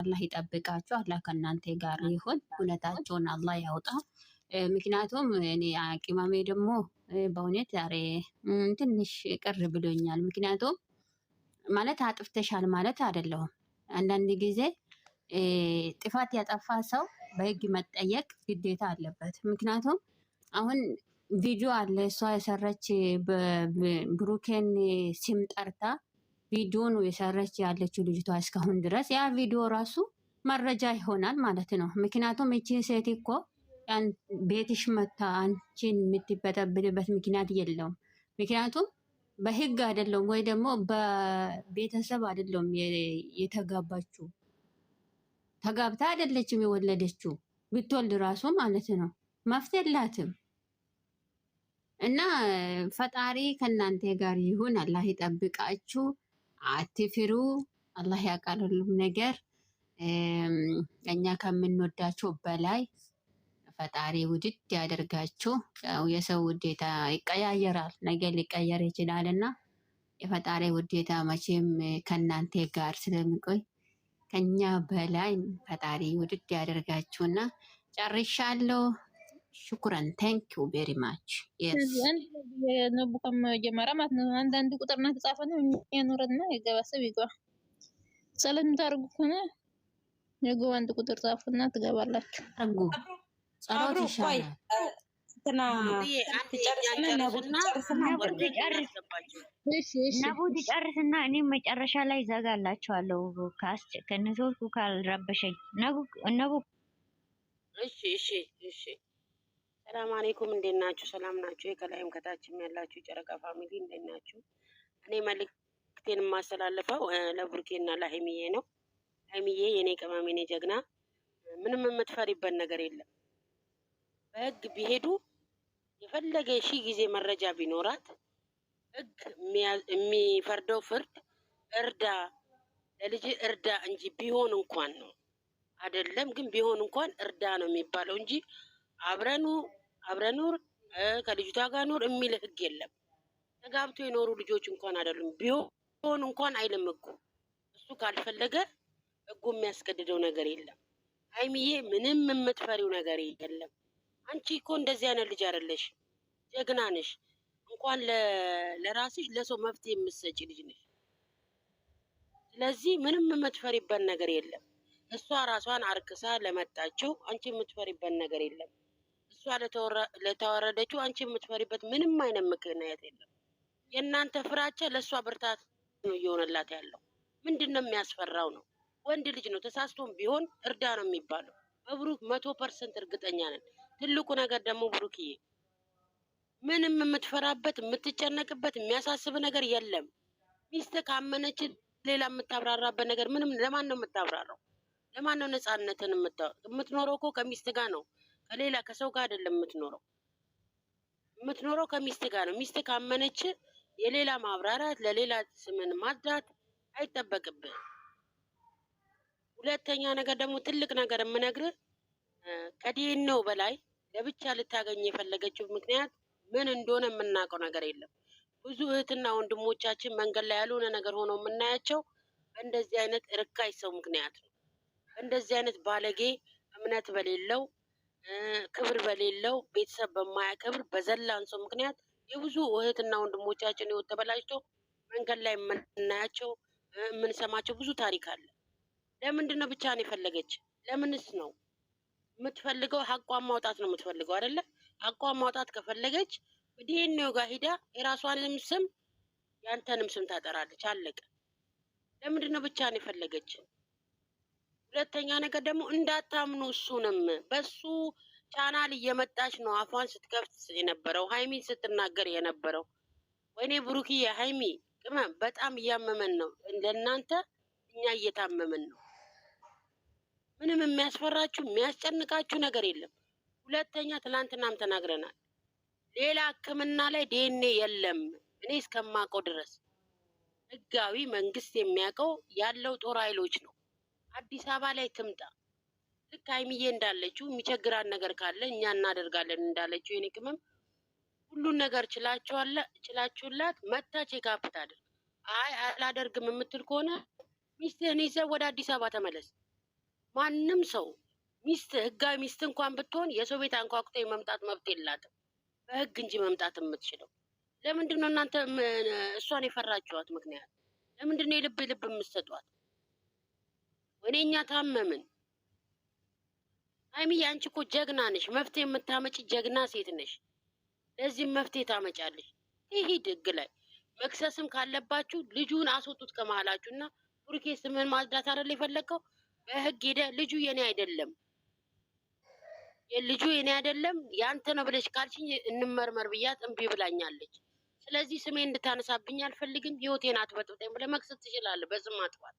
አላህ ይጠብቃችሁ። አላህ ከእናንተ ጋር ይሁን። እውነታቸውን አላህ ያውጣ። ምክንያቱም እኔ ቅመሜ ደግሞ በእውነት ዛሬ ትንሽ ቅር ብሎኛል። ምክንያቱም ማለት አጥፍተሻል ማለት አይደለሁም። አንዳንድ ጊዜ ጥፋት ያጠፋ ሰው በህግ መጠየቅ ግዴታ አለበት። ምክንያቱም አሁን ቪዲዮ አለ እሷ የሰረች ብሩኬን ሲም ጠርታ ቪዲዮ ነው የሰረች ያለችው ልጅቷ እስካሁን ድረስ ያ ቪዲዮ ራሱ መረጃ ይሆናል ማለት ነው። ምክንያቱም እቺ ሴት እኮ ቤትሽ መታ አንቺን የምትበጠብጥበት ምክንያት የለውም። ምክንያቱም በህግ አይደለም ወይ ደግሞ በቤተሰብ አይደለም የተጋባችው። ተጋብታ አይደለችም የወለደችው። ብትወልድ ራሱ ማለት ነው መፍት የላትም። እና ፈጣሪ ከእናንተ ጋር ይሁን። አላህ ይጠብቃችሁ። አትፍሩ። አላህ ያውቃል ሁሉም ነገር። እኛ ከምንወዳቸው በላይ ፈጣሪ ውድድ ያደርጋችሁ። ያው የሰው ውዴታ ይቀያየራል፣ ነገ ሊቀየር ይችላል እና የፈጣሪ ውዴታ መቼም ከእናንተ ጋር ስለሚቆይ ከኛ በላይ ፈጣሪ ውድድ ያደርጋችሁና ጨርሻለሁ። ሹክራን ታንክ ዩ ቬሪ ማች። ነቡከም ጀመራ ማለት ነው። አንዳንድ ቁጥርና ተጻፈ ነው የኖረና የገባሰብ ይገባ ጸሎት የምታደርጉ ከሆነ የገባ አንድ ቁጥር ጻፉና ትገባላችሁ። አርጉ ጸሎት ይሻላል። ነቡድ ጨርስና እኔ መጨረሻ ላይ ዘጋላችኋለሁ ከነሶስቱ ካልረበሸኝ ነቡ። እሺ ሰላም አለይኩም፣ እንዴት ናችሁ? ሰላም ናችሁ? ከላይም ከታችም ያላችሁ ጨረቃ ፋሚሊ እንዴት ናችሁ? እኔ መልእክቴን የማስተላልፈው ለቡርኬና ለሀይሚዬ ነው። ሀይሚዬ የኔ ቅመም የኔ ጀግና፣ ምንም የምትፈሪበት ነገር የለም። በህግ ቢሄዱ የፈለገ ሺህ ጊዜ መረጃ ቢኖራት ህግ የሚፈርደው ፍርድ እርዳ ለልጅ እርዳ እንጂ ቢሆን እንኳን ነው አይደለም፣ ግን ቢሆን እንኳን እርዳ ነው የሚባለው እንጂ አብረኑር ከልጅቷ ጋር ኑር የሚል ህግ የለም። ተጋብቶ የኖሩ ልጆች እንኳን አይደሉም ቢሆን እንኳን አይልም ህጉ። እሱ ካልፈለገ ህጉ የሚያስገድደው ነገር የለም። ሀይሚዬ ምንም የምትፈሪው ነገር የለም። አንቺ እኮ እንደዚህ አይነት ልጅ አይደለሽ፣ ጀግና ነሽ። እንኳን ለራስሽ ለሰው መፍትሄ የምትሰጪ ልጅ ነሽ። ስለዚህ ምንም የምትፈሪበት ነገር የለም። እሷ ራሷን አርክሳ ለመጣችው አንቺ የምትፈሪበት ነገር የለም። እሷ ለተወረደችው አንቺ የምትፈሪበት ምንም አይነት ምክንያት የለም። የእናንተ ፍራቻ ለእሷ ብርታት ነው እየሆነላት ያለው። ምንድን ነው የሚያስፈራው ነው? ወንድ ልጅ ነው፣ ተሳስቶም ቢሆን እርዳ ነው የሚባለው። በብሩክ 100% እርግጠኛ ነን። ትልቁ ነገር ደግሞ ብሩክዬ ምንም የምትፈራበት የምትጨነቅበት የሚያሳስብ ነገር የለም። ሚስት ካመነች ሌላ የምታብራራበት ነገር ምንም። ለማን ነው የምታብራራው? ለማን ነው ነፃነትን የምትኖረው? እኮ ከሚስት ጋር ነው፣ ከሌላ ከሰው ጋር አይደለም የምትኖረው። የምትኖረው ከሚስት ጋር ነው። ሚስት ካመነች የሌላ ማብራራት ለሌላ ስምን ማድራት አይጠበቅብህ። ሁለተኛ ነገር ደግሞ ትልቅ ነገር የምነግርህ ከዲኤንኤው በላይ ለብቻ ልታገኝ የፈለገችው ምክንያት ምን እንደሆነ የምናውቀው ነገር የለም። ብዙ እህትና ወንድሞቻችን መንገድ ላይ ያልሆነ ነገር ሆነው የምናያቸው በእንደዚህ አይነት ርካሽ ሰው ምክንያት ነው። በእንደዚህ አይነት ባለጌ እምነት በሌለው ክብር በሌለው ቤተሰብ በማያከብር በዘላን ሰው ምክንያት የብዙ እህትና ወንድሞቻችን ህይወት ተበላሽቶ መንገድ ላይ የምናያቸው የምንሰማቸው ብዙ ታሪክ አለ። ለምንድን ነው ብቻ ነው የፈለገች? ለምንስ ነው የምትፈልገው? ሀቋን ማውጣት ነው የምትፈልገው አይደለ? ሀቋን ማውጣት ከፈለገች ዲኤንኤው ጋር ሂዳ የራሷንም ስም ያንተንም ስም ታጠራለች። አለቀ። ለምንድን ነው ብቻ ነው የፈለገች? ሁለተኛ ነገር ደግሞ እንዳታምኑ፣ እሱንም በሱ ቻናል እየመጣች ነው አፏን ስትከፍት የነበረው ሀይሚን ስትናገር የነበረው። ወይኔ ብሩክዬ ሀይሚ ቅመም በጣም እያመመን ነው እንደናንተ፣ እኛ እየታመመን ነው። ምንም የሚያስፈራችሁ የሚያስጨንቃችሁ ነገር የለም። ሁለተኛ ትናንትናም ተናግረናል፣ ሌላ ሕክምና ላይ ዲኤንኤ የለም። እኔ እስከማውቀው ድረስ ህጋዊ መንግስት የሚያውቀው ያለው ጦር ኃይሎች ነው። አዲስ አበባ ላይ ትምጣ። ልክ ሀይሚዬ እንዳለችው የሚቸግራን ነገር ካለ እኛ እናደርጋለን እንዳለችው የኔ ቅመም ሁሉን ነገር ችላችሁላት መታ ቼክአፕ ታድርግ። አይ አላደርግም የምትል ከሆነ ሚስትህን ይዘህ ወደ አዲስ አበባ ተመለስ። ማንም ሰው ሚስት ህጋዊ ሚስት እንኳን ብትሆን የሰው ቤት አንኳኩታ የመምጣት መብት የላትም፣ በህግ እንጂ መምጣት የምትችለው። ለምንድን ነው እናንተ እሷን የፈራችኋት? ምክንያት ለምንድን ነው የልብ ልብ የምትሰጧት? ወይኔ እኛ ታመምን። ሀይሚዬ አንቺ እኮ ጀግና ነሽ፣ መፍትሄ የምታመጪ ጀግና ሴት ነሽ። ለዚህም መፍትሄ ታመጫለሽ። ይሄድ ህግ ላይ መክሰስም ካለባችሁ ልጁን አስወጡት ከመሀላችሁ እና ቡርኬ ስምህን ማጽዳት አይደል የፈለግከው? በህግ ሄደ ልጁ የኔ አይደለም ልጁ የኔ አይደለም ያንተ ነው ብለሽ ካልሽኝ እንመርመር ብያት እምቢ ብላኛለች። ስለዚህ ስሜ እንድታነሳብኝ አልፈልግም፣ ህይወቴን አትበጥብጠኝ ብለህ መክሰስ ትችላለህ። በስም ማጥፋት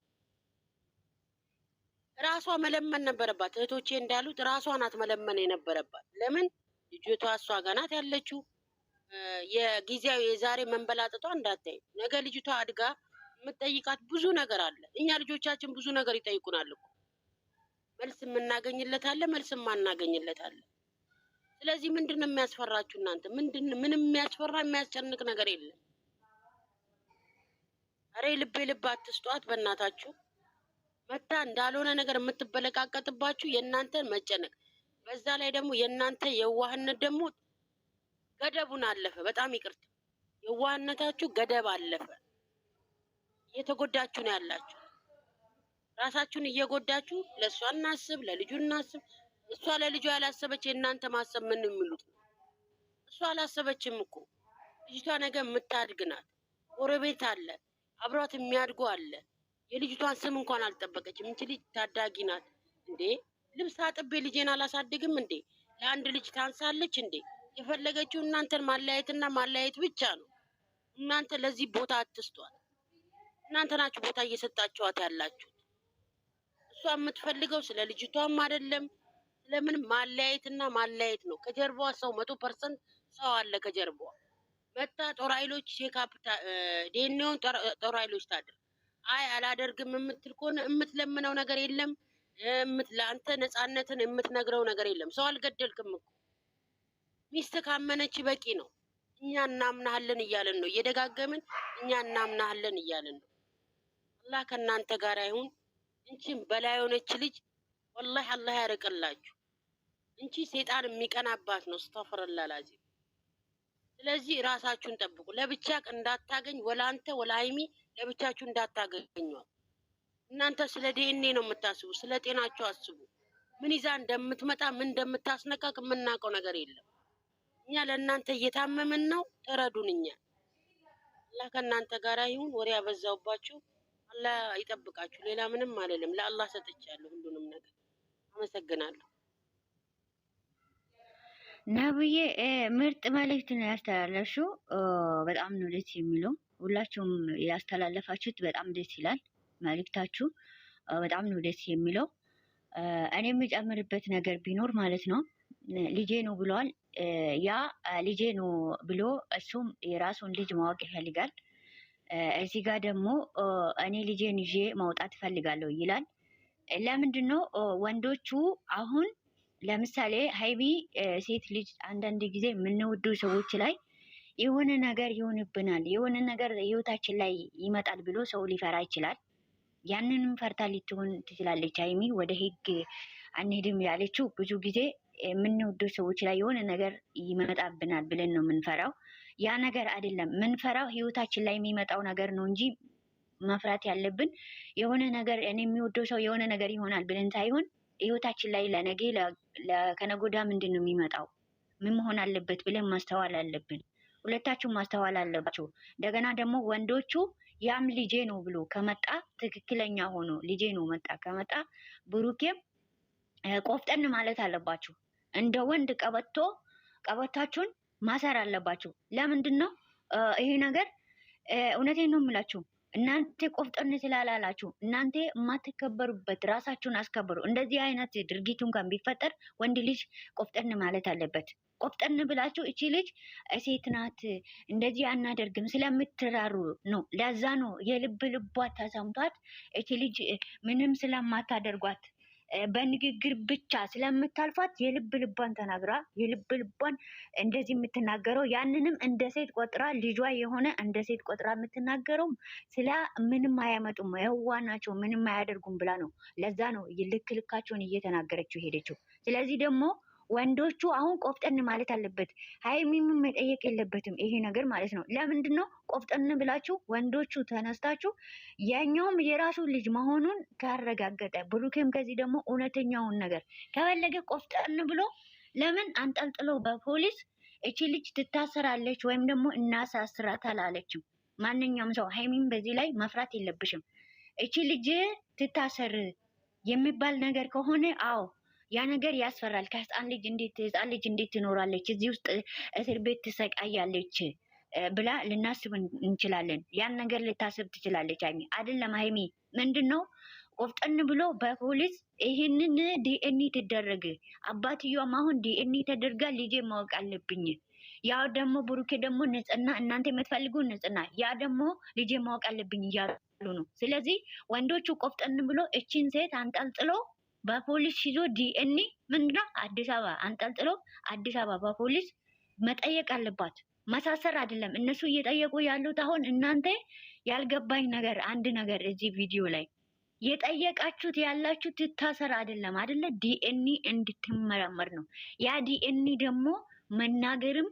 ራሷ መለመን ነበረባት። እህቶቼ እንዳሉት ራሷ ናት መለመን የነበረባት። ለምን ልጅቷ እሷ ጋር ናት ያለችው። የጊዜያዊ የዛሬ መንበላጠቷ እንዳታይ፣ ነገ ልጅቷ አድጋ የምትጠይቃት ብዙ ነገር አለ። እኛ ልጆቻችን ብዙ ነገር ይጠይቁናል እኮ፣ መልስ የምናገኝለት አለ፣ መልስ የማናገኝለት አለ። ስለዚህ ምንድን ነው የሚያስፈራችሁ እናንተ? ምንም የሚያስፈራ የሚያስጨንቅ ነገር የለም። አሬ ልቤ ልብ አትስጧት በእናታችሁ። መታ እንዳልሆነ ነገር የምትበለቃቀጥባችሁ የእናንተን መጨነቅ፣ በዛ ላይ ደግሞ የእናንተ የዋህነት ደግሞ ገደቡን አለፈ። በጣም ይቅርታ፣ የዋህነታችሁ ገደብ አለፈ። እየተጎዳችሁ ነው ያላችሁ። ራሳችሁን እየጎዳችሁ። ለእሷ እናስብ፣ ለልጁ እናስብ። እሷ ለልጇ ያላሰበች የእናንተ ማሰብ ምን የሚሉት ነው? እሷ አላሰበችም እኮ። ልጅቷ ነገ የምታድግ ናት። ጎረቤት አለ፣ አብሯት የሚያድጉ አለ። የልጅቷን ስም እንኳን አልጠበቀችም። እንቺ ልጅ ታዳጊ ናት እንዴ። ልብስ አጥቤ ልጄን አላሳድግም እንዴ? ለአንድ ልጅ ታንሳለች እንዴ? የፈለገችው እናንተን ማለያየትና ማለያየት ብቻ ነው። እናንተ ለዚህ ቦታ አትስጧት። እናንተ ናችሁ ቦታ እየሰጣችኋት ያላችሁት። እሷ የምትፈልገው ስለ ልጅቷም አይደለም ስለምን ማለያየትና ማለያየት ነው። ከጀርባዋ ሰው 100% ሰው አለ ከጀርባዋ። መታ ጦር ኃይሎች ቼክአፕ ዲኤንኤውን ጦር ኃይሎች ታድር። አይ አላደርግም የምትል ከሆነ የምትለምነው ነገር የለም። ለአንተ ነፃነትን የምትነግረው ነገር የለም። ሰው አልገደልክም እኮ። ሚስት ካመነች በቂ ነው። እኛ እናምናሃለን እያለን ነው፣ እየደጋገምን እኛ እናምናሃለን እያለን ነው። አላህ ከእናንተ ጋር ይሁን። እንቺም በላይ የሆነች ልጅ ወላሂ አላህ ያርቅላችሁ። እንቺ ሴጣን የሚቀናባት ነው። ስተፈረላ ላዚ። ስለዚህ ራሳችሁን ጠብቁ። ለብቻ እንዳታገኝ ወላ አንተ ወላ ሀይሚ ለብቻችሁ እንዳታገኟት። እናንተ ስለ ዲኤንኤ ነው የምታስቡ፣ ስለ ጤናችሁ አስቡ። ምን ይዛ እንደምትመጣ ምን እንደምታስነካክ የምናውቀው ነገር የለም። እኛ ለእናንተ እየታመምን ነው። ተረዱን። እኛ አላህ ከእናንተ ጋር ይሁን። ወሬ ያበዛውባችሁ አላህ ይጠብቃችሁ። ሌላ ምንም አልልም። ለአላህ ሰጥቻለሁ ሁሉንም ነገር። አመሰግናለሁ። ነብዬ ምርጥ መልእክት ነው ያስተላለፍሽው። በጣም ነው ደስ የሚለው። ሁላችሁም ያስተላለፋችሁት በጣም ደስ ይላል። መልእክታችሁ በጣም ነው ደስ የሚለው። እኔ የምጨምርበት ነገር ቢኖር ማለት ነው ልጄ ነው ብለዋል። ያ ልጄ ነው ብሎ እሱም የራሱን ልጅ ማወቅ ይፈልጋል። እዚህ ጋር ደግሞ እኔ ልጄን ይዤ ማውጣት እፈልጋለሁ ይላል። ለምንድን ነው ወንዶቹ አሁን ለምሳሌ ሀይሚ ሴት ልጅ አንዳንድ ጊዜ የምንወዱ ሰዎች ላይ የሆነ ነገር ይሆንብናል፣ የሆነ ነገር ህይወታችን ላይ ይመጣል ብሎ ሰው ሊፈራ ይችላል። ያንንም ፈርታ ልትሆን ትችላለች። ሀይሚ ወደ ህግ አንሄድም ያለችው ብዙ ጊዜ የምንወዱ ሰዎች ላይ የሆነ ነገር ይመጣብናል ብለን ነው የምንፈራው። ያ ነገር አይደለም ምንፈራው፣ ህይወታችን ላይ የሚመጣው ነገር ነው እንጂ መፍራት ያለብን የሆነ ነገር እኔ የሚወደው ሰው የሆነ ነገር ይሆናል ብለን ሳይሆን ህይወታችን ላይ ለነገ ከነጎዳ ምንድን ነው የሚመጣው፣ ምን መሆን አለበት ብለን ማስተዋል አለብን። ሁለታችሁም ማስተዋል አለባችሁ። እንደገና ደግሞ ወንዶቹ ያም ልጄ ነው ብሎ ከመጣ ትክክለኛ ሆኖ ልጄ ነው መጣ ከመጣ ብሩኬም ቆፍጠን ማለት አለባችሁ። እንደ ወንድ ቀበቷችሁን ማሰር አለባችሁ። ለምንድን ነው ይሄ ነገር? እውነቴን ነው የምላችሁ። እናንተ ቆፍጠን ስላላላችሁ እናንተ የማትከበሩበት ራሳችሁን አስከብሩ። እንደዚህ አይነት ድርጊቱ እንኳን ቢፈጠር ወንድ ልጅ ቆፍጠን ማለት አለበት። ቆፍጠን ብላችሁ እቺ ልጅ ሴት ናት እንደዚህ አናደርግም ስለምትራሩ ነው። ለዛ ነው የልቧ ተሰምቷት እቺ ልጅ ምንም ስለማታደርጓት በንግግር ብቻ ስለምታልፋት የልብ ልቧን ተናግራ የልብ ልቧን እንደዚህ የምትናገረው ያንንም እንደ ሴት ቆጥራ ልጇ የሆነ እንደ ሴት ቆጥራ የምትናገረው ስለ ምንም አያመጡም የዋ ናቸው ምንም አያደርጉም ብላ ነው። ለዛ ነው ልክ ልካቸውን እየተናገረችው ሄደችው። ስለዚህ ደግሞ ወንዶቹ አሁን ቆፍጠን ማለት አለበት። ሀይሚም መጠየቅ የለበትም ይሄ ነገር ማለት ነው። ለምንድን ነው ቆፍጠን ብላችሁ ወንዶቹ ተነስታችሁ ያኛውም የራሱ ልጅ መሆኑን ካረጋገጠ ብሩኬም ከዚህ ደግሞ እውነተኛውን ነገር ከፈለገ ቆፍጠን ብሎ ለምን አንጠልጥለው በፖሊስ እቺ ልጅ ትታሰራለች ወይም ደግሞ እናሳስራት አላለችም። ማንኛውም ሰው ሀይሚም በዚህ ላይ መፍራት የለብሽም። እቺ ልጅ ትታሰር የሚባል ነገር ከሆነ አዎ ያ ነገር ያስፈራል። ከህፃን ልጅ እንዴት ትኖራለች እዚህ ውስጥ እስር ቤት ትሰቃያለች ብላ ልናስብ እንችላለን። ያን ነገር ልታስብ ትችላለች ሀይሚ አይደለም። ሀይሚ ምንድን ነው ቆፍጠን ብሎ በፖሊስ ይህንን ዲኤንኤ ትደረግ። አባትየውም አሁን ዲኤንኤ ተደርጋ ልጄ ማወቅ አለብኝ። ያው ደግሞ ብሩኬ ደግሞ ንጽህና እናንተ የምትፈልጉ ንጽህና ያ ደግሞ ልጄ ማወቅ አለብኝ እያሉ ነው። ስለዚህ ወንዶቹ ቆፍጠን ብሎ እቺን ሴት አንጠልጥሎ በፖሊስ ይዞ ዲኤንኤ ምንድነው አዲስ አበባ አንጠልጥሎ አዲስ አበባ በፖሊስ መጠየቅ አለባት። መሳሰር አይደለም እነሱ እየጠየቁ ያሉት። አሁን እናንተ ያልገባኝ ነገር አንድ ነገር እዚህ ቪዲዮ ላይ የጠየቃችሁት ያላችሁ ትታሰር አይደለም አይደለ? ዲኤንኤ እንድትመረመር ነው። ያ ዲኤንኤ ደግሞ መናገርም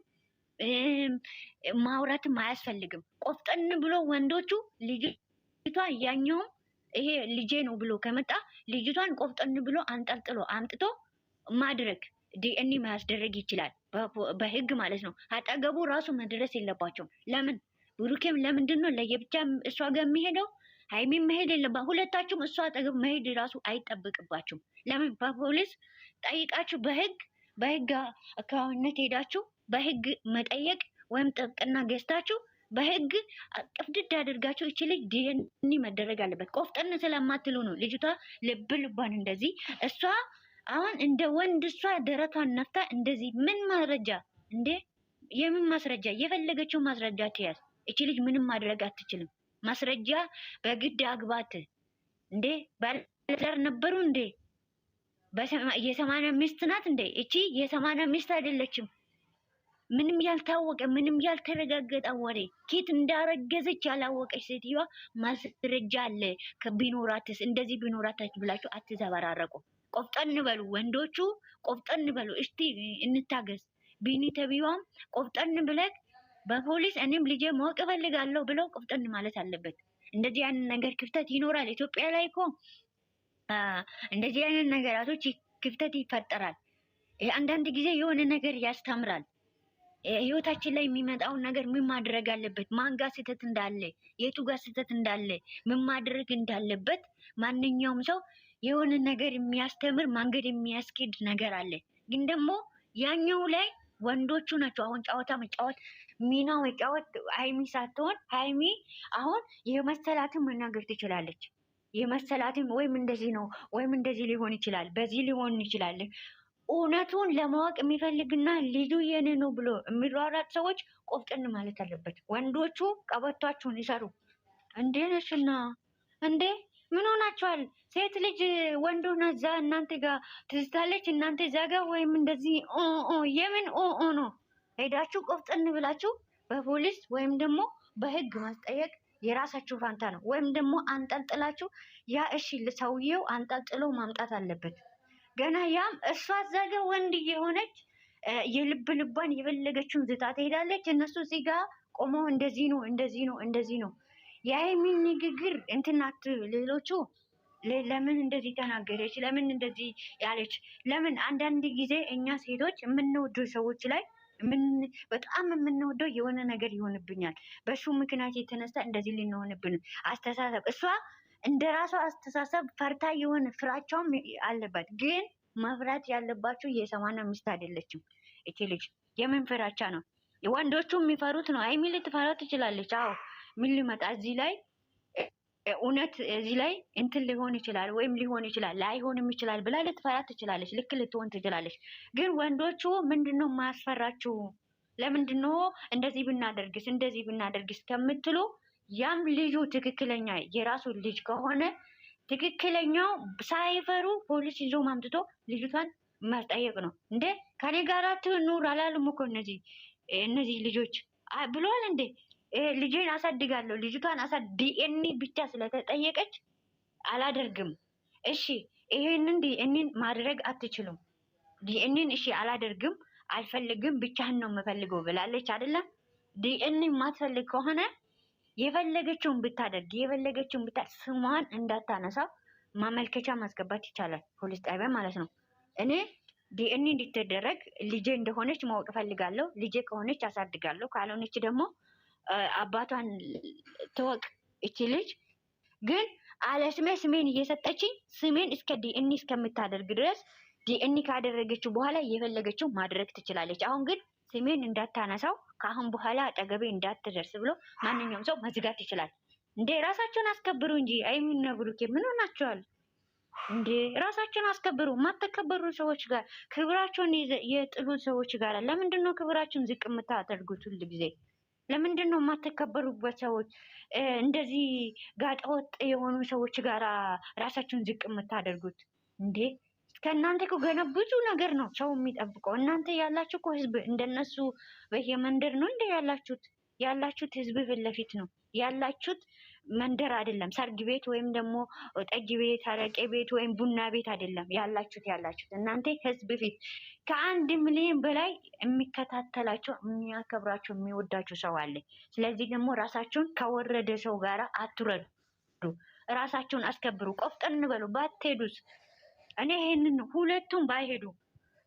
ማውራትም አያስፈልግም። ቆፍጠን ብሎ ወንዶቹ ልጅቷ ያኛውም ይሄ ልጄ ነው ብሎ ከመጣ ልጅቷን ቆፍጠን ብሎ አንጠልጥሎ አምጥቶ ማድረግ ዲኤንኤ ማያስደረግ ይችላል በህግ ማለት ነው። አጠገቡ ራሱ መድረስ የለባቸውም። ለምን ብሩኬም ለምንድን ነው ለየብቻ እሷ ጋር የሚሄደው? ሀይሚም መሄድ የለባት። ሁለታችሁም እሷ አጠገብ መሄድ ራሱ አይጠብቅባችሁም። ለምን በፖሊስ ጠይቃችሁ በህግ አካባቢነት ሄዳችሁ በህግ መጠየቅ ወይም ጥብቅና ገዝታችሁ በህግ ቅፍድድ አድርጋችሁ እቺ ልጅ ዲኤንኤ መደረግ አለበት። ቆፍጠን ስለማትሉ ነው ልጅቷ ልቧን እንደዚህ እሷ አሁን እንደ ወንድ እሷ ደረቷን ነፍታ እንደዚህ ምን ማስረጃ እንዴ? የምን ማስረጃ? የፈለገችው ማስረጃ ትያዝ። እቺ ልጅ ምንም ማድረግ አትችልም። ማስረጃ በግድ አግባት እንዴ? ባለትዳር ነበሩ እንዴ? የሰማንያ ሚስት ናት እንዴ? እቺ የሰማንያ ሚስት አይደለችም። ምንም ያልታወቀ ምንም ያልተረጋገጠ ወሬ ኬት እንዳረገዘች ያላወቀች ሴትዮዋ ማስረጃ አለ ከቢኖራትስ እንደዚህ ቢኖራታች ብላችሁ አትዘበራረቁ። ቆፍጠን በሉ ወንዶቹ፣ ቆፍጠን በሉ። እስቲ እንታገዝ። ቢኒ ተቢዋም ቆፍጠን ብለህ በፖሊስ እኔም ልጄ ማወቅ እፈልጋለሁ ብለው ቆፍጠን ማለት አለበት። እንደዚህ አይነት ነገር ክፍተት ይኖራል ኢትዮጵያ ላይ እኮ እንደዚህ አይነት ነገራቶች ክፍተት ይፈጠራል። አንዳንድ ጊዜ የሆነ ነገር ያስተምራል። ህይወታችን ላይ የሚመጣውን ነገር ምን ማድረግ አለበት፣ ማን ጋር ስህተት እንዳለ፣ የቱ ጋር ስህተት እንዳለ፣ ምን ማድረግ እንዳለበት ማንኛውም ሰው የሆነ ነገር የሚያስተምር መንገድ የሚያስኬድ ነገር አለ። ግን ደግሞ ያኛው ላይ ወንዶቹ ናቸው አሁን ጨዋታ መጫወት ሚና መጫወት። ሀይሚ ሳትሆን ሀይሚ አሁን የመሰላትን መናገር ትችላለች። የመሰላትን ወይም እንደዚህ ነው ወይም እንደዚህ ሊሆን ይችላል፣ በዚህ ሊሆን ይችላል። እውነቱን ለማወቅ የሚፈልግና ልጁ የኔ ነው ብሎ የሚሯሯጥ ሰዎች ቆፍጠን ማለት አለበት። ወንዶቹ ቀበቷችሁን ይሰሩ። እንዴ ነሽና እንዴ ምን ሆናችኋል? ሴት ልጅ ወንዶና እዛ እናንተ ጋር ትዝታለች፣ እናንተ እዛ ጋር ወይም እንደዚህ የምን ነው? ሄዳችሁ ቆፍጠን ብላችሁ በፖሊስ ወይም ደግሞ በህግ ማስጠየቅ የራሳችሁ ፋንታ ነው። ወይም ደግሞ አንጠልጥላችሁ ያ እሺ ሰውየው አንጠልጥሎ ማምጣት አለበት። ገና ያም እሷ እዛ ጋር ወንድ የሆነች የልብ ልቧን የፈለገችውን ዝታ ትሄዳለች። እነሱ እዚህ ጋር ቆመው እንደዚህ ነው እንደዚህ ነው እንደዚህ ነው የሀይሚን ንግግር እንትናት ሌሎቹ ለምን እንደዚህ ተናገረች፣ ለምን እንደዚህ ያለች፣ ለምን አንዳንድ ጊዜ እኛ ሴቶች የምንወደው ሰዎች ላይ በጣም የምንወደው የሆነ ነገር ይሆንብኛል። በሱ ምክንያት የተነሳ እንደዚህ ሊሆንብን አስተሳሰብ እሷ እንደ ራሷ አስተሳሰብ ፈርታ የሆነ ፍራቻውም አለባት። ግን መፍራት ያለባቸው የሰማንያ ሚስት አይደለችም እቺ ልጅ። የምን ፍራቻ ነው? ወንዶቹ የሚፈሩት ነው። ሀይሚ ልትፈራ ትችላለች። አዎ ምን ሊመጣ እዚህ ላይ እውነት እዚህ ላይ እንትን ሊሆን ይችላል ወይም ሊሆን ይችላል ላይሆንም ይችላል ብላ ልትፈራ ትችላለች። ልክ ልትሆን ትችላለች። ግን ወንዶቹ ምንድነው ማያስፈራችሁ? ለምንድነው እንደዚህ ብናደርግስ ከምትሉ ያም ልጁ ትክክለኛ የራሱ ልጅ ከሆነ ትክክለኛው ሳይፈሩ ፖሊስ ይዞ ማምጥቶ ልጅቷን ማስጠየቅ ነው እንዴ? ከኔ ጋር ትኑር አላሉም እኮ እነዚህ ልጆች ብለዋል እንዴ? ልጄን አሳድጋለሁ ልጅቷን ዲኤንኤ ብቻ ስለተጠየቀች አላደርግም። እሺ ይሄንን ዲኤንኤን ማድረግ አትችሉም። ዲኤንኤን እሺ አላደርግም አልፈልግም ብቻህን ነው የምፈልገው ብላለች አይደለም? ዲኤንኤ ማትፈልግ ከሆነ የፈለገችውን ብታደርግ ስሟን እንዳታነሳ ማመልከቻ ማስገባት ይቻላል፣ ፖሊስ ጣቢያ ማለት ነው። እኔ ዲኤንኤ እንድትደረግ ልጄ እንደሆነች ማወቅ ፈልጋለሁ። ልጄ ከሆነች አሳድጋለሁ፣ ካልሆነች ደግሞ አባቷን ትወቅ። እቺ ልጅ ግን አለ ስሜን እየሰጠችኝ ስሜን እስከ ዲኤንኤ እስከምታደርግ ድረስ ዲኤንኤ ካደረገችው በኋላ የፈለገችው ማድረግ ትችላለች። አሁን ግን ስሜን እንዳታነሳው ከአሁን በኋላ አጠገቤ እንዳትደርስ ብሎ ማንኛውም ሰው መዝጋት ይችላል። እንዴ ራሳቸውን አስከብሩ እንጂ አይሚና ብሩኬ ምን ሆናቸዋል እንዴ? ራሳቸውን አስከብሩ። የማትከበሩ ሰዎች ጋር ክብራቸውን የጥሉ ሰዎች ጋር ለምንድን ነው ክብራቸውን ዝቅ የምታደርጉት? ሁሉ ጊዜ ለምንድን ነው የማትከበሩበት ሰዎች እንደዚህ ጋጠወጥ የሆኑ ሰዎች ጋር ራሳቸውን ዝቅ የምታደርጉት እንዴ? ከእናንተ እኮ ገና ብዙ ነገር ነው ሰው የሚጠብቀው። እናንተ ያላችሁ እኮ ህዝብ እንደነሱ በየመንደር ነው እንደ ያላችሁት ህዝብ ፊት ለፊት ነው ያላችሁት፣ መንደር አይደለም። ሰርግ ቤት ወይም ደግሞ ጠጅ ቤት፣ አረቄ ቤት ወይም ቡና ቤት አይደለም ያላችሁት እናንተ ህዝብ ፊት ከ1 ሚሊዮን በላይ የሚከታተላቸው የሚያከብራቸው የሚወዳቸው ሰው አለ። ስለዚህ ደግሞ ራሳቸውን ከወረደ ሰው ጋር አትረዱ። ራሳቸውን አስከብሩ። ቆፍጠን በሉ። ባትሄዱስ እኔ ይሄንን ሁለቱም ባይሄዱ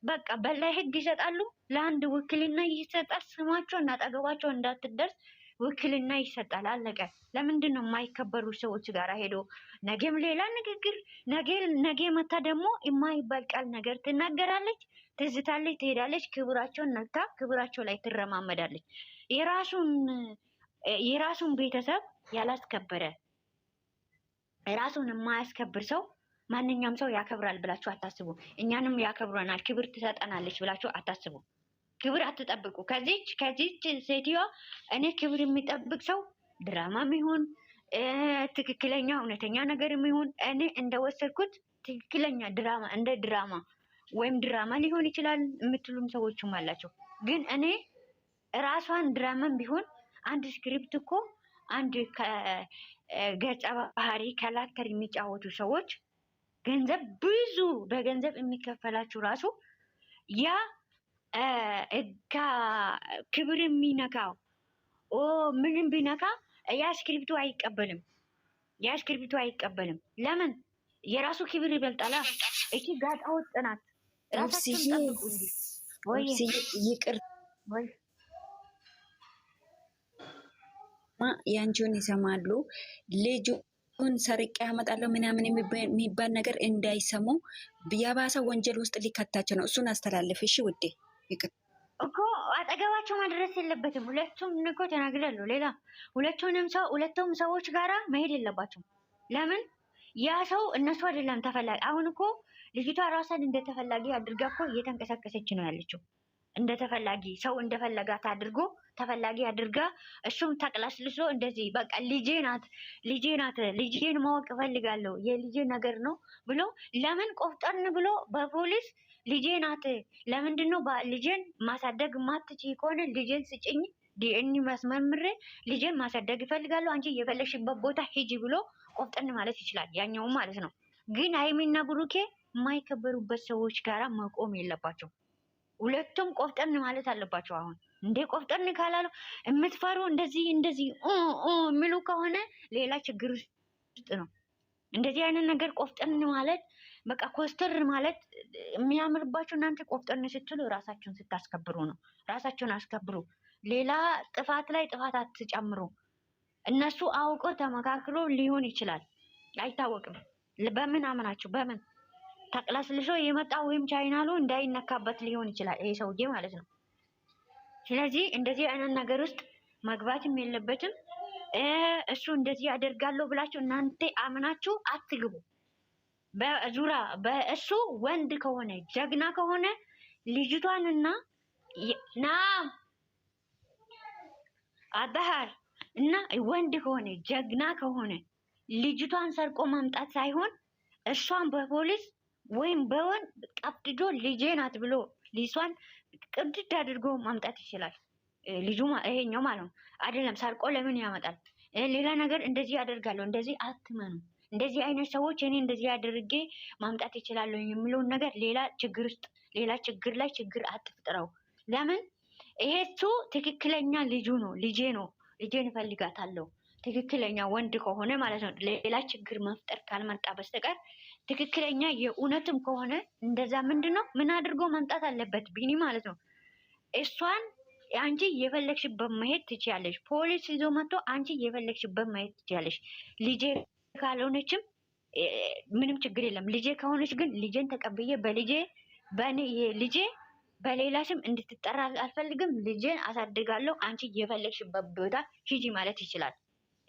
በቃ በላይ ህግ ይሰጣሉ። ለአንድ ውክልና ይሰጣል። ስማቸው እና አጠገባቸው እንዳትደርስ ውክልና ይሰጣል። አለቀ። ለምንድን ነው የማይከበሩ ሰዎች ጋር ሄዶ ነገም ሌላ ንግግር ነገ መታ ደግሞ የማይባል ቃል ነገር ትናገራለች፣ ትዝታለች፣ ትሄዳለች። ክብራቸውን ነክታ ክብራቸው ላይ ትረማመዳለች። የራሱን ቤተሰብ ያላስከበረ ራሱን የማያስከብር ሰው ማንኛውም ሰው ያከብራል ብላችሁ አታስቡ። እኛንም ያከብረናል ክብር ትሰጠናለች ብላችሁ አታስቡ። ክብር አትጠብቁ። ከዚች ሴትዮዋ እኔ ክብር የሚጠብቅ ሰው ድራማም ይሁን ትክክለኛ እውነተኛ ነገርም ይሁን እኔ እንደወሰድኩት ትክክለኛ ድራማ እንደ ድራማ ወይም ድራማ ሊሆን ይችላል የምትሉም ሰዎችም አላቸው። ግን እኔ ራሷን ድራማም ቢሆን አንድ ስክሪፕት እኮ አንድ ገጸ ባህሪ ካራክተር የሚጫወቱ ሰዎች ገንዘብ ብዙ በገንዘብ የሚከፈላችሁ ራሱ ያ ክብር የሚነካው ምንም ቢነካ ያ ስክሪፕቱ አይቀበልም። ለምን? የራሱ ክብር ይበልጣላ። እቺ ጋጣ ወጥ ናት። ራሳችሁን ጠብቁ እንጂ ወይ ይቅር ያንቺውን ይሰማሉ። ልጁን ሰርቄ ያመጣለሁ ምናምን የሚባል ነገር እንዳይሰሙ የባሰ ወንጀል ውስጥ ሊከታቸው ነው። እሱን አስተላልፍ እሺ ውዴ። ይቅር እኮ አጠገባቸው ማድረስ የለበትም። ሁለቱም እኮ ተናግረሉ። ሌላ ሁለቱም ሰዎች ጋራ መሄድ የለባቸውም። ለምን? ያ ሰው እነሱ አይደለም ተፈላጊ። አሁን እኮ ልጅቷ ራሷን እንደተፈላጊ አድርጋ እኮ እየተንቀሳቀሰች ነው ያለችው። እንደተፈላጊ ሰው እንደፈለጋት አድርጎ ተፈላጊ አድርጋ እሱም ተቅለስልሶ እንደዚህ በቃ ልጄን ማወቅ እፈልጋለሁ የልጄ ነገር ነው ብሎ ለምን ቆፍጠን ብሎ በፖሊስ ልጄ ናት፣ ለምንድን ነው ልጄን ማሳደግ ማትችይ ከሆነ ልጄን ስጭኝ፣ ዲኤንኤ ማስመርምሬ ልጄን ማሳደግ እፈልጋለሁ፣ አንቺ የፈለግሽበት ቦታ ሂጂ ብሎ ቆፍጠን ማለት ይችላል፣ ያኛው ማለት ነው። ግን ሃይሚና ብሩኬ የማይከበሩበት ሰዎች ጋራ መቆም የለባቸው። ሁለቱም ቆፍጠን ማለት አለባቸው። አሁን እንዴ ቆፍጠን ካላሉ የምትፈሩ እንደዚህ የሚሉ ከሆነ ሌላ ችግር ውስጥ ነው። እንደዚህ አይነት ነገር ቆፍጠን ማለት በቃ ኮስተር ማለት የሚያምርባችሁ እናንተ ቆፍጠን ስትሉ ራሳችሁን ስታስከብሩ ነው። ራሳችሁን አስከብሩ። ሌላ ጥፋት ላይ ጥፋት አትጨምሩ። እነሱ አውቆ ተመካክሎ ሊሆን ይችላል፣ አይታወቅም። በምን አምናችሁ በምን ተቅለስልሶ የመጣ ወይም ቻይናሉ እንዳይነካበት ሊሆን ይችላል ይሄ ሰውዬ ማለት ነው። ስለዚህ እንደዚህ አይነት ነገር ውስጥ መግባትም የለበትም። እሱ እንደዚህ ያደርጋለሁ ብላችሁ እናንተ አምናችሁ አትግቡ። በእሱ ወንድ ከሆነ ጀግና ከሆነ ልጅቷንና አባህር እና ወንድ ከሆነ ጀግና ከሆነ ልጅቷን ሰርቆ ማምጣት ሳይሆን እሷን በፖሊስ ወይም በወን ቀብድዶ ልጄ ናት ብሎ ሊሷን ቅብድድ አድርጎ ማምጣት ይችላል። ልጁ ይሄኛው ማለት ነው። አይደለም ሰርቆ ለምን ያመጣል? ሌላ ነገር እንደዚህ ያደርጋለሁ እንደዚህ አትመኑ። እንደዚህ አይነት ሰዎች እኔ እንደዚህ አድርጌ ማምጣት ይችላለሁ የሚለውን ነገር ሌላ ችግር ውስጥ ሌላ ችግር ላይ ችግር አትፍጥረው። ለምን ይሄ እሱ ትክክለኛ ልጁ ነው፣ ልጄ ነው፣ ልጄን እፈልጋታለሁ ትክክለኛ ወንድ ከሆነ ማለት ነው። ሌላ ችግር መፍጠር ካልመጣ በስተቀር ትክክለኛ የእውነትም ከሆነ እንደዛ ምንድነው ምን አድርጎ መምጣት አለበት ቢኒ ማለት ነው። እሷን አንቺ የፈለግሽበት መሄድ ትችያለሽ። ፖሊስ ይዞ መጥቶ አንቺ የፈለግሽበት መሄድ ትችያለሽ። ልጄ ካልሆነችም ምንም ችግር የለም። ልጄ ከሆነች ግን ልጄን ተቀብዬ በልጄ ልጄ በሌላ ስም እንድትጠራ አልፈልግም። ልጄን አሳድጋለሁ። አንቺ የፈለግሽበት ቦታ ሂጂ ማለት ይችላል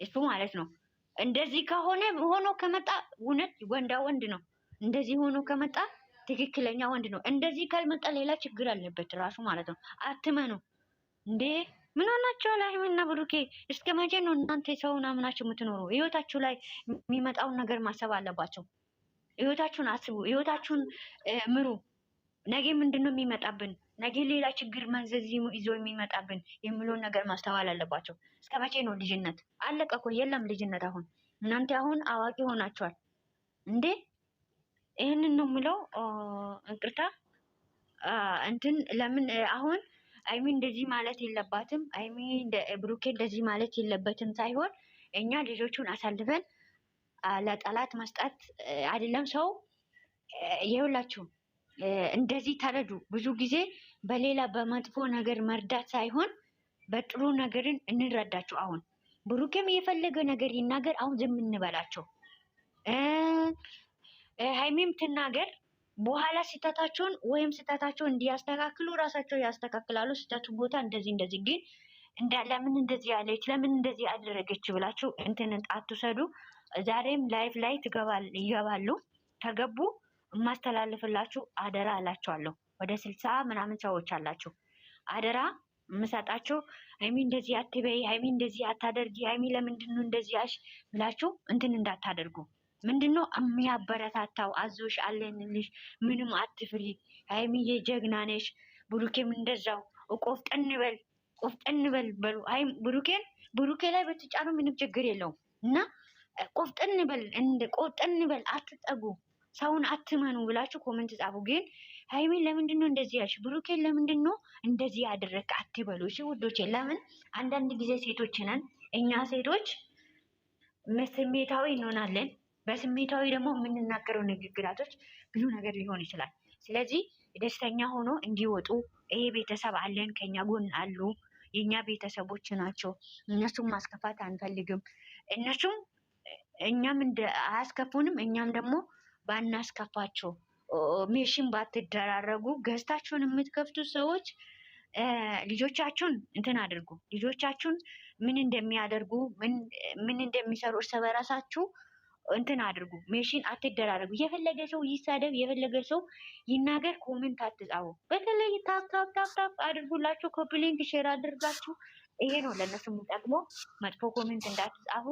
እሱ ማለት ነው። እንደዚህ ከሆነ ሆኖ ከመጣ እውነት ወንዳ ወንድ ነው። እንደዚህ ሆኖ ከመጣ ትክክለኛ ወንድ ነው። እንደዚህ ካልመጣ ሌላ ችግር አለበት ራሱ ማለት ነው። አትመኑ እንዴ! ምን ሆናችሁ? ሀይሚና ብሩኬ እስከ መቼ ነው እናንተ ሰውን አምናችሁ የምትኖሩ? ህይወታችሁ ላይ የሚመጣውን ነገር ማሰብ አለባቸው። ህይወታችሁን አስቡ። ህይወታችሁን ምሩ። ነገ ምንድን ነው የሚመጣብን? ነገ ሌላ ችግር መዘዝ ይዞ የሚመጣብን የሚለውን ነገር ማስተዋል አለባቸው። እስከ መቼ ነው ልጅነት? አለቀ እኮ የለም ልጅነት። አሁን እናንተ አሁን አዋቂ ሆናችኋል እንዴ! ይህንን ነው የምለው። እንቅርታ እንትን ለምን አሁን አይሚ እንደዚህ ማለት የለባትም፣ አይሚ ብሩኬ እንደዚህ ማለት የለበትም ሳይሆን እኛ ልጆቹን አሳልፈን ለጠላት መስጠት አይደለም። ሰው ይኸውላችሁ እንደዚህ ተረዱ። ብዙ ጊዜ በሌላ በመጥፎ ነገር መርዳት ሳይሆን በጥሩ ነገርን እንረዳቸው። አሁን ብሩኬም የፈለገ ነገር ይናገር፣ አሁን ዝም እንበላቸው። ሀይሚም ትናገር፣ በኋላ ስህተታቸውን ወይም ስህተታቸውን እንዲያስተካክሉ ራሳቸው ያስተካክላሉ። ስህተቱ ቦታ እንደዚህ እንደዚህ ግን ለምን እንደዚህ ያለች ለምን እንደዚህ አደረገች ብላችሁ እንትን አትውሰዱ። ዛሬም ላይፍ ላይ ይገባሉ። ከገቡ የማስተላልፍላችሁ አደራ አላችኋለሁ። ወደ 60 ምናምን ሰዎች አላችሁ። አደራ የምሰጣቸው ሀይሚ እንደዚህ አትበይ፣ ሀይሚ እንደዚህ አታደርጊ፣ ሀይሚ ለምንድን ነው እንደዚህ ያልሽ ብላችሁ እንትን እንዳታደርጉ። ምንድነው የሚያበረታታው? አዞሽ አለንልሽ፣ ምንም አትፍሪ፣ ሀይሚዬ ጀግና ነሽ፣ ብሩኬም እንደዛው ቆፍጠን በል በሉ። አይ ብሩኬ ላይ በትጫኑ ምንም ችግር የለውም እና ቆፍጠን በል አትጠጉ፣ ሰውን አትመኑ ብላችሁ ኮሜንት ጻፉ። ግን ሀይሚን ለምንድን ነው እንደዚህ ያልሽ፣ ብሩኬን ለምንድን ነው እንደዚህ ያደረግ አትበሉ። እሺ ውዶቼ፣ ለምን አንዳንድ ጊዜ ሴቶች ነን እኛ ሴቶች ስሜታዊ እንሆናለን። በስሜታዊ ደግሞ የምንናገረው ንግግራቶች ብዙ ነገር ሊሆን ይችላል። ስለዚህ ደስተኛ ሆኖ እንዲወጡ ይሄ ቤተሰብ አለን፣ ከኛ ጎን አሉ፣ የኛ ቤተሰቦች ናቸው። እነሱም ማስከፋት አንፈልግም። እነሱም እኛም አያስከፉንም፣ እኛም ደግሞ ባናስከፋቸው። ሜሽን ባትደራረጉ። ገዝታችሁን የምትከፍቱ ሰዎች ልጆቻችሁን እንትን አድርጉ። ልጆቻችሁን ምን እንደሚያደርጉ ምን እንደሚሰሩ እርስ በራሳችሁ እንትን አድርጉ። ሜሽን አትደራረጉ። የፈለገ ሰው ይሳደብ፣ የፈለገ ሰው ይናገር፣ ኮሜንት አትጻፉ። በተለይ ታፕ አድርጉላችሁ፣ ኮፒ ሊንክ ሼር አድርጋችሁ። ይሄ ነው ለእነሱ የሚጠቅመው። መጥፎ ኮሜንት እንዳትጻፉ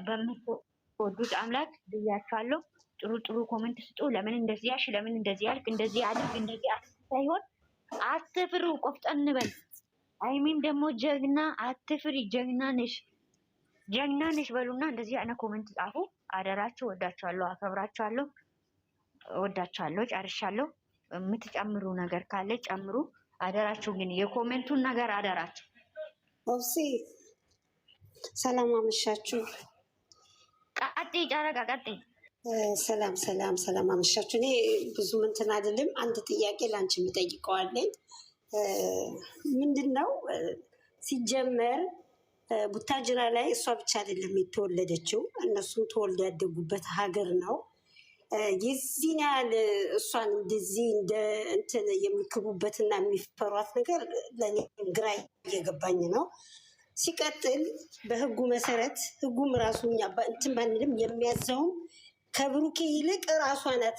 በምትወዱት አምላክ ብያችኋለሁ። ጥሩ ኮሜንት ስጡ። ለምን እንደዚህ ያልሽ፣ ለምን እንደዚህ ያልክ፣ እንደዚህ አድርግ፣ እንደዚህ ሳይሆን አትፍሩ፣ ቆፍጠን በል። ሀይሚም ደግሞ ጀግና፣ አትፍሪ፣ ጀግና ነሽ በሉና እንደዚህ አይነት ኮሜንት ጻፉ። አደራችሁ። ወዳችኋለሁ፣ አከብራችኋለሁ፣ ወዳችኋለሁ። ጨርሻለሁ። የምትጨምሩ ነገር ካለ ጨምሩ። አደራችሁ። ግን የኮሜንቱን ነገር አደራችሁ። ኦብሲ ሰላም አመሻችሁ። ቀጥይ ጨረቃ ቀጥይ። ሰላም አመሻችሁ። እኔ ብዙ እንትን አይደለም። አንድ ጥያቄ ላንቺ የምጠይቀዋለኝ። ምንድን ነው ሲጀመር ቡታጅራ ላይ እሷ ብቻ አይደለም የተወለደችው፣ እነሱም ተወልደ ያደጉበት ሀገር ነው። የዚህን ያህል እሷን እንደዚህ እንደ እንትን የሚክቡበትና የሚፈሯት ነገር ለእኔ ግራ እየገባኝ ነው። ሲቀጥል በህጉ መሰረት ህጉም ራሱ እኛ እንትን ባንልም የሚያዘውም ከብሩኬ ይልቅ ራሷ ናት